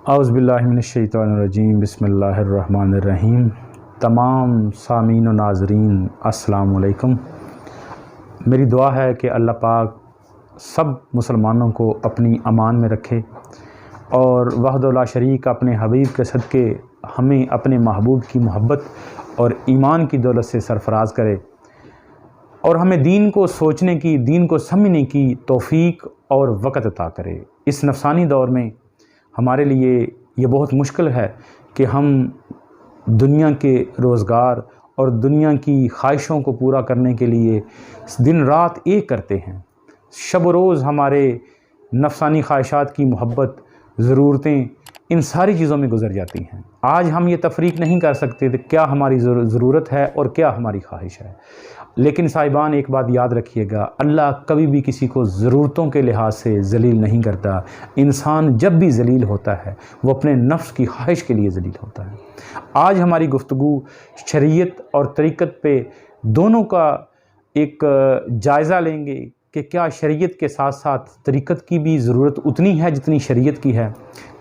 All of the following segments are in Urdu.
اعوذ باللہ من الشیطان الرجیم، بسم اللہ الرحمن الرحیم۔ تمام سامعین و ناظرین السلام علیکم۔ میری دعا ہے کہ اللہ پاک سب مسلمانوں کو اپنی امان میں رکھے اور وحدہ لا شریک اپنے حبیب کے صدقے ہمیں اپنے محبوب کی محبت اور ایمان کی دولت سے سرفراز کرے اور ہمیں دین کو سوچنے کی، دین کو سمجھنے کی توفیق اور وقت عطا کرے۔ اس نفسانی دور میں ہمارے لیے یہ بہت مشکل ہے کہ ہم دنیا کے روزگار اور دنیا کی خواہشوں کو پورا کرنے کے لیے دن رات ایک کرتے ہیں۔ شب و روز ہمارے نفسانی خواہشات کی محبت، ضرورتیں ان ساری چیزوں میں گزر جاتی ہیں۔ آج ہم یہ تفریق نہیں کر سکتے کہ کیا ہماری ضرورت ہے اور کیا ہماری خواہش ہے، لیکن صاحبان ایک بات یاد رکھیے گا، اللہ کبھی بھی کسی کو ضرورتوں کے لحاظ سے ذلیل نہیں کرتا۔ انسان جب بھی ذلیل ہوتا ہے وہ اپنے نفس کی خواہش کے لیے ذلیل ہوتا ہے۔ آج ہماری گفتگو شریعت اور طریقت پہ دونوں کا ایک جائزہ لیں گے کہ کیا شریعت کے ساتھ ساتھ طریقت کی بھی ضرورت اتنی ہے جتنی شریعت کی ہے۔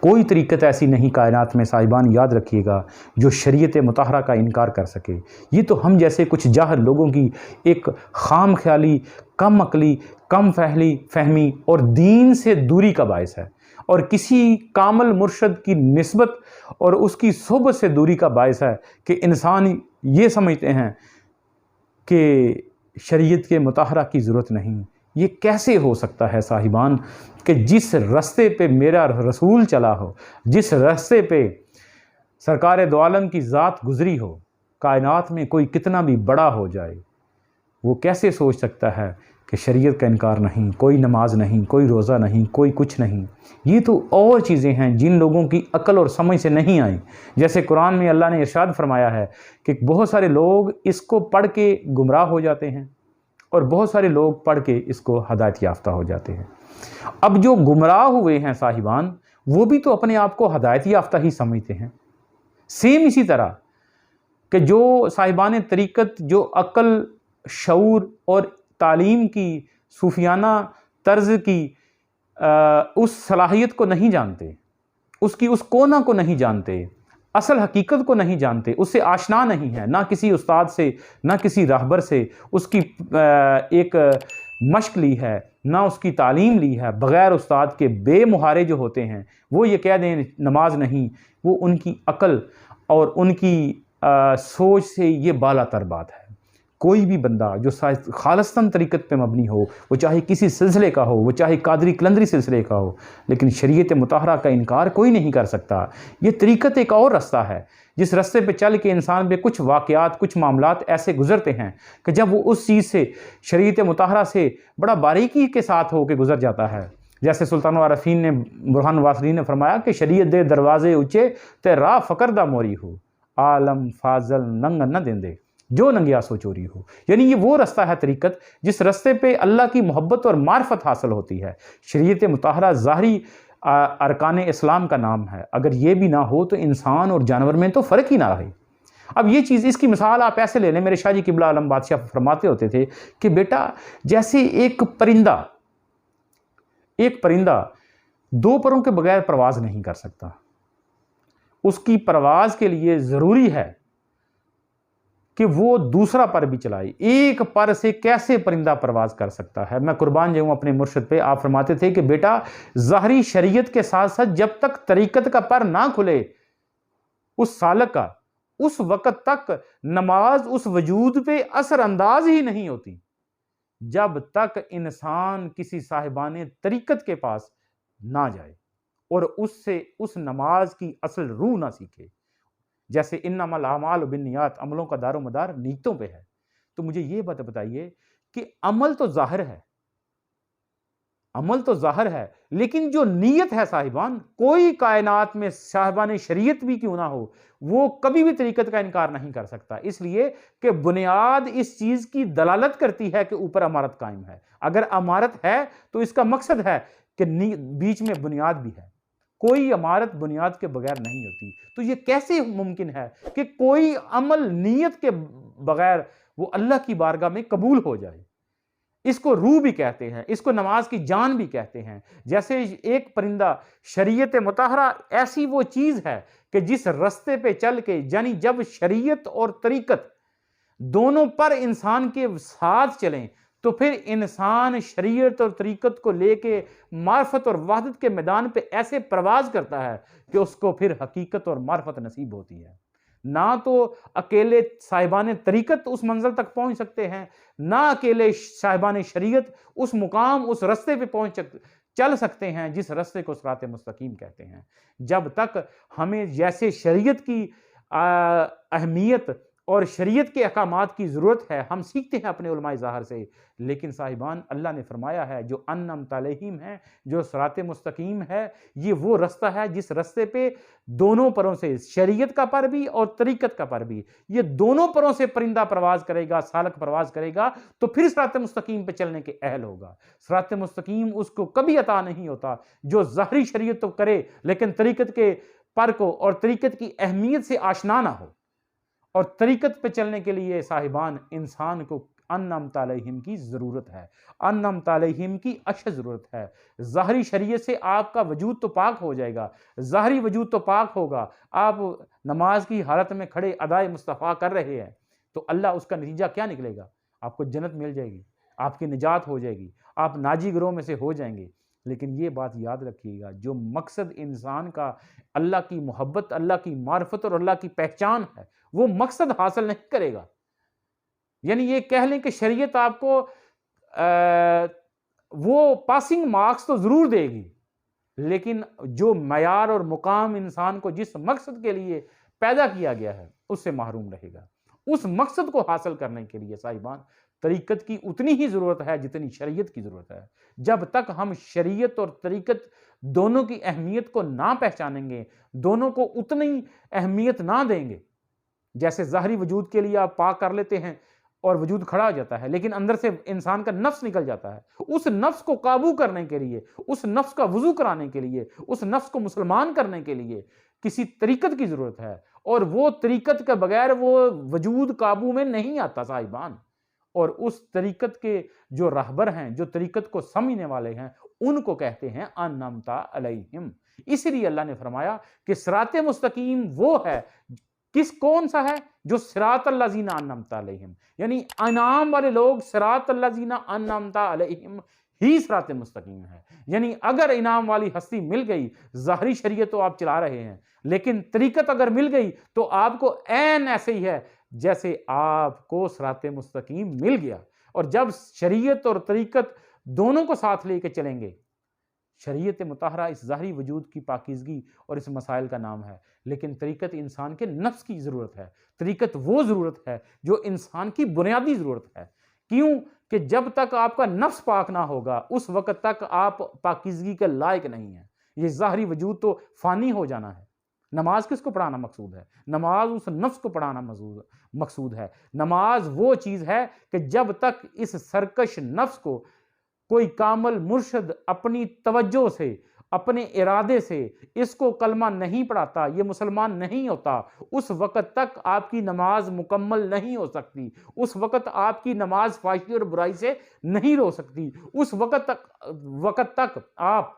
کوئی طریقت ایسی نہیں کائنات میں صاحبان، یاد رکھیے گا، جو شریعت مطہرہ کا انکار کر سکے۔ یہ تو ہم جیسے کچھ جاہل لوگوں کی ایک خام خیالی، کم عقلی، کم فہمی اور دین سے دوری کا باعث ہے، اور کسی کامل مرشد کی نسبت اور اس کی صحبت سے دوری کا باعث ہے کہ انسان یہ سمجھتے ہیں کہ شریعت کے مطہرہ کی ضرورت نہیں۔ یہ کیسے ہو سکتا ہے صاحبان کہ جس رستے پہ میرا رسول چلا ہو، جس رستے پہ سرکار دو عالم کی ذات گزری ہو، کائنات میں کوئی کتنا بھی بڑا ہو جائے، وہ کیسے سوچ سکتا ہے کہ شریعت کا انکار نہیں، کوئی نماز نہیں، کوئی روزہ نہیں، کوئی کچھ نہیں۔ یہ تو اور چیزیں ہیں جن لوگوں کی عقل اور سمجھ سے نہیں آئیں۔ جیسے قرآن میں اللہ نے ارشاد فرمایا ہے کہ بہت سارے لوگ اس کو پڑھ کے گمراہ ہو جاتے ہیں اور بہت سارے لوگ پڑھ کے اس کو ہدایت یافتہ ہو جاتے ہیں۔ اب جو گمراہ ہوئے ہیں صاحبان، وہ بھی تو اپنے آپ کو ہدایت یافتہ ہی سمجھتے ہیں۔ سیم اسی طرح کہ جو صاحبان طریقت، جو عقل، شعور اور تعلیم کی، صوفیانہ طرز کی اس صلاحیت کو نہیں جانتے، اس کی اس کونا کو نہیں جانتے، اصل حقیقت کو نہیں جانتے، اس سے آشنا نہیں ہے، نہ کسی استاد سے، نہ کسی راہبر سے اس کی ایک مشق لی ہے، نہ اس کی تعلیم لی ہے، بغیر استاد کے بے مہارے جو ہوتے ہیں وہ یہ کہہ دیں نماز نہیں، وہ ان کی عقل اور ان کی سوچ سے یہ بالا تر بات ہے۔ کوئی بھی بندہ جو خالصتاً طریقت پہ مبنی ہو، وہ چاہے کسی سلسلے کا ہو، وہ چاہے قادری قلندری سلسلے کا ہو، لیکن شریعت مطہرہ کا انکار کوئی نہیں کر سکتا۔ یہ طریقت ایک اور رستہ ہے جس رستے پہ چل کے انسان پہ کچھ واقعات، کچھ معاملات ایسے گزرتے ہیں کہ جب وہ اس چیز سے، شریعت مطہرہ سے بڑا باریکی کے ساتھ ہو کے گزر جاتا ہے۔ جیسے سلطان العارفین نے، برہان واصلین نے فرمایا کہ شریعت دے دروازے اونچے تے راہ فقر دا موری ہو، عالم فاضل ننگ نہ دیندے جو ننگیا سو چوری ہو۔ یعنی یہ وہ رستہ ہے طریقت جس رستے پہ اللہ کی محبت اور معرفت حاصل ہوتی ہے۔ شریعت مطہرہ ظاہری ارکان اسلام کا نام ہے، اگر یہ بھی نہ ہو تو انسان اور جانور میں تو فرق ہی نہ رہے۔ اب یہ چیز، اس کی مثال آپ ایسے لے لیں، میرے شاہ جی قبلہ عالم بادشاہ فرماتے ہوتے تھے کہ بیٹا جیسے ایک پرندہ دو پروں کے بغیر پرواز نہیں کر سکتا، اس کی پرواز کے لیے ضروری ہے کہ وہ دوسرا پر بھی چلائے۔ ایک پر سے کیسے پرندہ پرواز کر سکتا ہے؟ میں قربان جاؤں اپنے مرشد پہ، آپ فرماتے تھے کہ بیٹا ظاہری شریعت کے ساتھ ساتھ جب تک طریقت کا پر نہ کھلے اس سالک کا، اس وقت تک نماز اس وجود پہ اثر انداز ہی نہیں ہوتی جب تک انسان کسی صاحبان طریقت کے پاس نہ جائے اور اس سے اس نماز کی اصل روح نہ سیکھے۔ جیسے انما الاعمال بالنیات، عملوں کا دار و مدار نیتوں پہ ہے۔ تو مجھے یہ بات بتائیے کہ عمل تو ظاہر ہے، لیکن جو نیت ہے صاحبان، کوئی کائنات میں صاحبان شریعت بھی کیوں نہ ہو، وہ کبھی بھی طریقت کا انکار نہیں کر سکتا، اس لیے کہ بنیاد اس چیز کی دلالت کرتی ہے کہ اوپر عمارت قائم ہے۔ اگر عمارت ہے تو اس کا مقصد ہے کہ بیچ میں بنیاد بھی ہے۔ کوئی عمارت بنیاد کے بغیر نہیں ہوتی۔ تو یہ کیسے ممکن ہے کہ کوئی عمل نیت کے بغیر وہ اللہ کی بارگاہ میں قبول ہو جائے؟ اس کو روح بھی کہتے ہیں، اس کو نماز کی جان بھی کہتے ہیں۔ جیسے ایک پرندہ، شریعت مطہرہ ایسی وہ چیز ہے کہ جس رستے پہ چل کے، یعنی جب شریعت اور طریقت دونوں پر انسان کے ساتھ چلیں تو پھر انسان شریعت اور طریقت کو لے کے معرفت اور وحدت کے میدان پہ ایسے پرواز کرتا ہے کہ اس کو پھر حقیقت اور معرفت نصیب ہوتی ہے۔ نہ تو اکیلے صاحبان طریقت اس منزل تک پہنچ سکتے ہیں، نہ اکیلے صاحبان شریعت اس مقام، اس رستے پہ چل سکتے ہیں جس رستے کو صراط مستقیم کہتے ہیں۔ جب تک ہمیں جیسے شریعت کی اہمیت اور شریعت کے احکامات کی ضرورت ہے، ہم سیکھتے ہیں اپنے علماء ظاہر سے، لیکن صاحبان اللہ نے فرمایا ہے جو انعمت علیہم ہے، جو صراط مستقیم ہے، یہ وہ رستہ ہے جس رستے پہ دونوں پروں سے، شریعت کا پر بھی اور طریقت کا پر بھی، یہ دونوں پروں سے پرندہ پرواز کرے گا، سالک پرواز کرے گا تو پھر صراط مستقیم پہ چلنے کے اہل ہوگا۔ صراط مستقیم اس کو کبھی عطا نہیں ہوتا جو ظاہری شریعت تو کرے لیکن طریقت کے پر کو اور طریقت کی اہمیت سے آشنا نہ ہو۔ اور طریقت پہ چلنے کے لیے صاحبان انسان کو انعمت علیہم کی ضرورت ہے، انعمت علیہم کی اشد ضرورت ہے۔ ظاہری شریعت سے آپ کا وجود تو پاک ہو جائے گا، ظاہری وجود تو پاک ہوگا، آپ نماز کی حالت میں کھڑے ادائے مصطفیٰ کر رہے ہیں تو اللہ اس کا نتیجہ کیا نکلے گا؟ آپ کو جنت مل جائے گی، آپ کی نجات ہو جائے گی، آپ ناجی گروہ میں سے ہو جائیں گے۔ لیکن یہ بات یاد رکھیے گا، جو مقصد انسان کا اللہ کی محبت، اللہ کی معرفت اور اللہ کی پہچان ہے، وہ مقصد حاصل نہیں کرے گا۔ یعنی یہ کہہ لیں کہ شریعت آپ کو وہ پاسنگ مارکس تو ضرور دے گی، لیکن جو معیار اور مقام انسان کو جس مقصد کے لیے پیدا کیا گیا ہے اس سے محروم رہے گا۔ اس مقصد کو حاصل کرنے کے لیے صاحبان طریقت کی اتنی ہی ضرورت ہے جتنی شریعت کی ضرورت ہے۔ جب تک ہم شریعت اور طریقت دونوں کی اہمیت کو نہ پہچانیں گے، دونوں کو اتنی اہمیت نہ دیں گے، جیسے ظاہری وجود کے لیے آپ پاک کر لیتے ہیں اور وجود کھڑا ہو جاتا ہے، لیکن اندر سے انسان کا نفس نکل جاتا ہے، اس نفس کو قابو کرنے کے لیے، اس نفس کا وضو کرانے کے لیے، اس نفس کو مسلمان کرنے کے لیے کسی طریقت کی ضرورت ہے، اور وہ طریقت کے بغیر وہ وجود قابو میں نہیں آتا صاحبان۔ اور اس طریقت کے جو راہبر ہیں، جو طریقت کو سمجھنے والے ہیں، ان کو کہتے ہیں انعمت علیہم۔ اس لیے اللہ نے فرمایا کہ صراط مستقیم وہ ہے، کون سا ہے؟ جو صراط الذین انعمت علیہم، یعنی انعام والے لوگ، صراط الذین انعمت علیہم ہی صراط مستقیم ہے۔ یعنی اگر انعام والی ہستی مل گئی، ظاہری شریعت تو آپ چلا رہے ہیں، لیکن طریقت اگر مل گئی تو آپ کو عین ایسے ہی ہے جیسے آپ کو صراط مستقیم مل گیا۔ اور جب شریعت اور طریقت دونوں کو ساتھ لے کے چلیں گے، شریعت مطہرہ اس ظاہری وجود کی پاکیزگی اور اس مسائل کا نام ہے، لیکن طریقت انسان کے نفس کی ضرورت ہے۔ طریقت وہ ضرورت ہے جو انسان کی بنیادی ضرورت ہے۔ کیوں کہ جب تک آپ کا نفس پاک نہ ہوگا اس وقت تک آپ پاکیزگی کے لائق نہیں ہیں۔ یہ ظاہری وجود تو فانی ہو جانا ہے۔ نماز کس کو پڑھانا مقصود ہے؟ نماز اس نفس کو پڑھانا مقصود ہے۔ نماز وہ چیز ہے کہ جب تک اس سرکش نفس کو کوئی کامل مرشد اپنی توجہ سے، اپنے ارادے سے اس کو کلمہ نہیں پڑھاتا، یہ مسلمان نہیں ہوتا، اس وقت تک آپ کی نماز مکمل نہیں ہو سکتی، اس وقت آپ کی نماز فحشی اور برائی سے نہیں رو سکتی، اس وقت تک آپ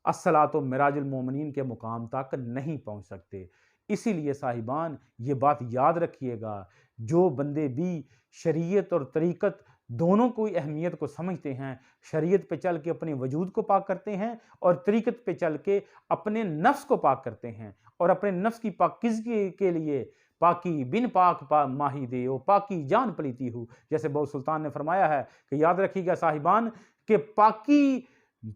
الصلاۃ معراج المومنین کے مقام تک نہیں پہنچ سکتے۔ اسی لیے صاحبان یہ بات یاد رکھیے گا، جو بندے بھی شریعت اور طریقت دونوں کو اہمیت کو سمجھتے ہیں، شریعت پہ چل کے اپنے وجود کو پاک کرتے ہیں اور طریقت پہ چل کے اپنے نفس کو پاک کرتے ہیں، اور اپنے نفس کی پاکیزگی کے لیے پاکی بن پاک ماہی دے او پاکی جان پلیتی ہو، جیسے بہو سلطان نے فرمایا ہے کہ یاد رکھیے گا صاحبان کہ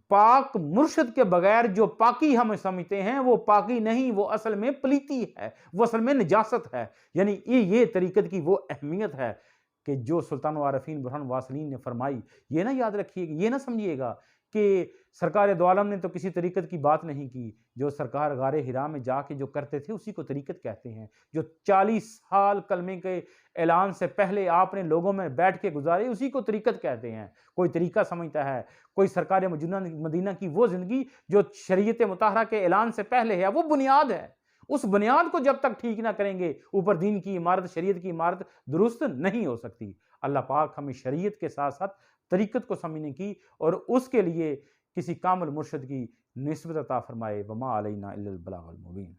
پاک مرشد کے بغیر جو پاکی ہم سمجھتے ہیں وہ پاکی نہیں، وہ اصل میں پلیتی ہے، وہ اصل میں نجاست ہے۔ یعنی یہ طریقت کی وہ اہمیت ہے کہ جو سلطان وعارفین برہان واصلین نے فرمائی۔ یہ نہ یاد رکھیے گا، یہ نہ سمجھیے گا کہ سرکار دو عالم نے تو کسی طریقت کی بات نہیں کی، جو سرکار غار حرا میں جا کے جو کرتے تھے اسی کو طریقت کہتے ہیں۔ جو 40 سال کلمے کے اعلان سے پہلے آپ نے لوگوں میں بیٹھ کے گزارے اسی کو طریقت کہتے ہیں۔ کوئی طریقہ سمجھتا ہے، کوئی سرکار مدینہ کی وہ زندگی جو شریعت مطہرہ کے اعلان سے پہلے ہے، وہ بنیاد ہے، اس بنیاد کو جب تک ٹھیک نہ کریں گے اوپر دین کی عمارت، شریعت کی عمارت درست نہیں ہو سکتی۔ اللہ پاک ہمیں شریعت کے ساتھ ساتھ طریقت کو سمجھنے کی اور اس کے لیے کسی کامل مرشد کی نسبت عطا فرمائے۔ وما علینا الا البلاغ المبین۔